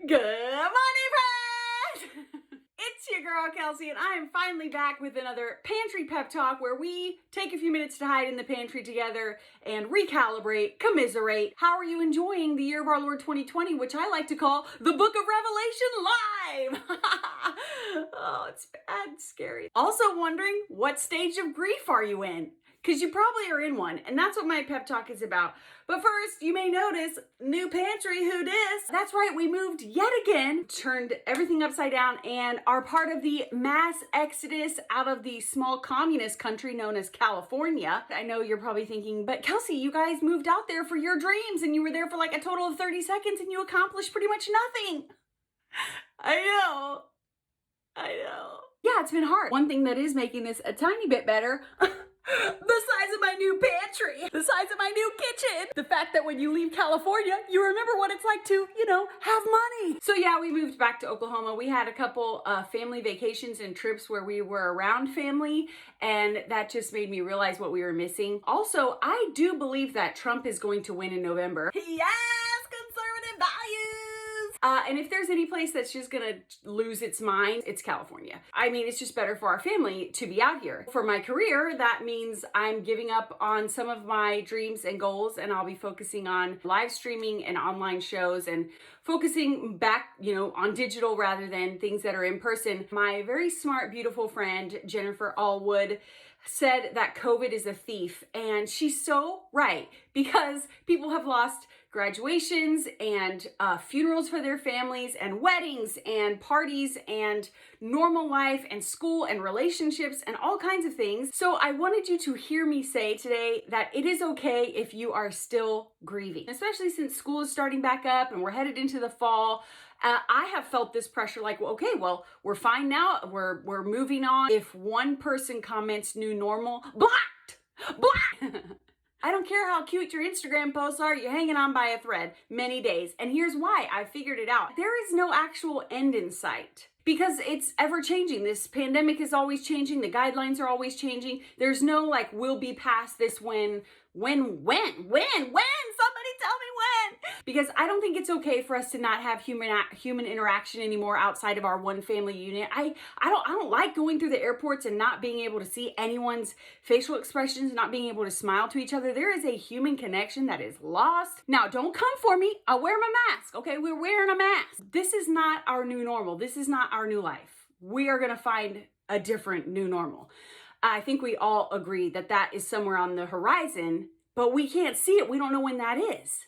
Good morning, friends! It's your girl, Kelsey, and I am finally back with another pantry pep talk where we take a few minutes to hide in the pantry together and recalibrate, commiserate. How are you enjoying the year of our Lord 2020, which I like to call the Book of Revelation Live? Oh, it's bad, scary. Also wondering, what stage of grief are you in? Because you probably are in one, and that's what my pep talk is about. But first, you may notice, new pantry, who dis? That's right, we moved yet again, turned everything upside down, and are part of the mass exodus out of the small communist country known as California. I know you're probably thinking, but Kelsey, you guys moved out there for your dreams, and you were there for like a total of 30 seconds, and you accomplished pretty much nothing. I know. Yeah, it's been hard. One thing that is making this a tiny bit better, the size of my new pantry, the size of my new kitchen, the fact that when you leave California, you remember what it's like to, have money. So yeah, we moved back to Oklahoma. We had a couple family vacations and trips where we were around family, and that just made me realize what we were missing. Also, I do believe that Trump is going to win in November. Yes, conservative values. And if there's any place that's just gonna lose its mind, it's California. I mean, it's just better for our family to be out here. For my career, that means I'm giving up on some of my dreams and goals, and I'll be focusing on live streaming and online shows and focusing back, on digital rather than things that are in person. My very smart, beautiful friend, Jennifer Allwood, said that COVID is a thief, and she's so right, because people have lost graduations and funerals for their families and weddings and parties and normal life and school and relationships and all kinds of things. So I wanted you to hear me say today that it is okay if you are still grieving, especially since school is starting back up and we're headed into the fall. I have felt this pressure like, well, we're fine now. We're moving on. If one person comments new normal, blocked. I don't care how cute your Instagram posts are, you're hanging on by a thread many days. And here's why, I figured it out. There is no actual end in sight because it's ever changing. This pandemic is always changing. The guidelines are always changing. There's no we'll be past this when? Somebody tell me when. Because I don't think it's okay for us to not have human interaction anymore outside of our one family unit. I don't like going through the airports and not being able to see anyone's facial expressions, not being able to smile to each other. There is a human connection that is lost. Now, don't come for me. I'll wear my mask. Okay, we're wearing a mask. This is not our new normal. This is not our new life. We are gonna find a different new normal. I think we all agree that that is somewhere on the horizon, but we can't see it. We don't know when that is.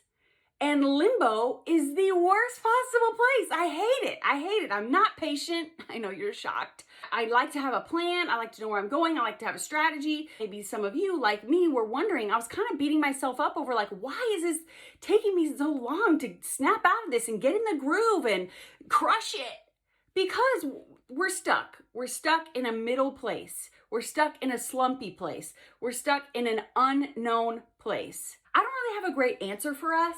And limbo is the worst possible place. I hate it. I'm not patient. I know you're shocked. I like to have a plan. I like to know where I'm going. I like to have a strategy. Maybe some of you, like me, were wondering, I was kind of beating myself up over why is this taking me so long to snap out of this and get in the groove and crush it? Because we're stuck. We're stuck in a middle place. We're stuck in a slumpy place. We're stuck in an unknown place. I don't really have a great answer for us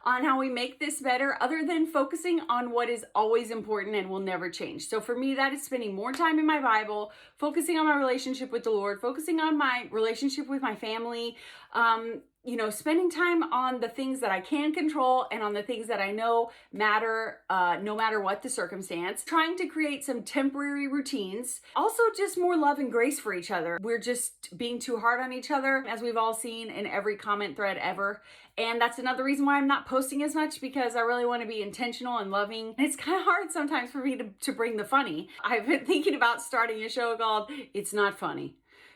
on how we make this better other than focusing on what is always important and will never change. So for me, that is spending more time in my Bible, focusing on my relationship with the Lord, focusing on my relationship with my family, spending time on the things that I can control and on the things that I know matter, no matter what the circumstance. Trying to create some temporary routines. Also, just more love and grace for each other. We're just being too hard on each other, as we've all seen in every comment thread ever. And that's another reason why I'm not posting as much, because I really want to be intentional and loving. And it's kind of hard sometimes for me to bring the funny. I've been thinking about starting a show called It's Not Funny,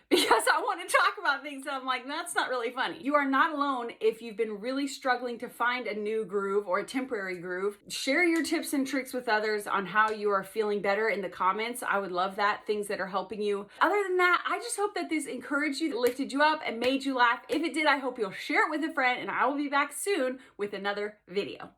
because I want to talk about things that I'm like, that's not really funny. You are not alone if you've been really struggling to find a new groove or a temporary groove. Share your tips and tricks with others on how you are feeling better in the comments. I would love that, things that are helping you. Other than that, I just hope that this encouraged you, lifted you up, and made you laugh. If it did, I hope you'll share it with a friend, and I will be back soon with another video.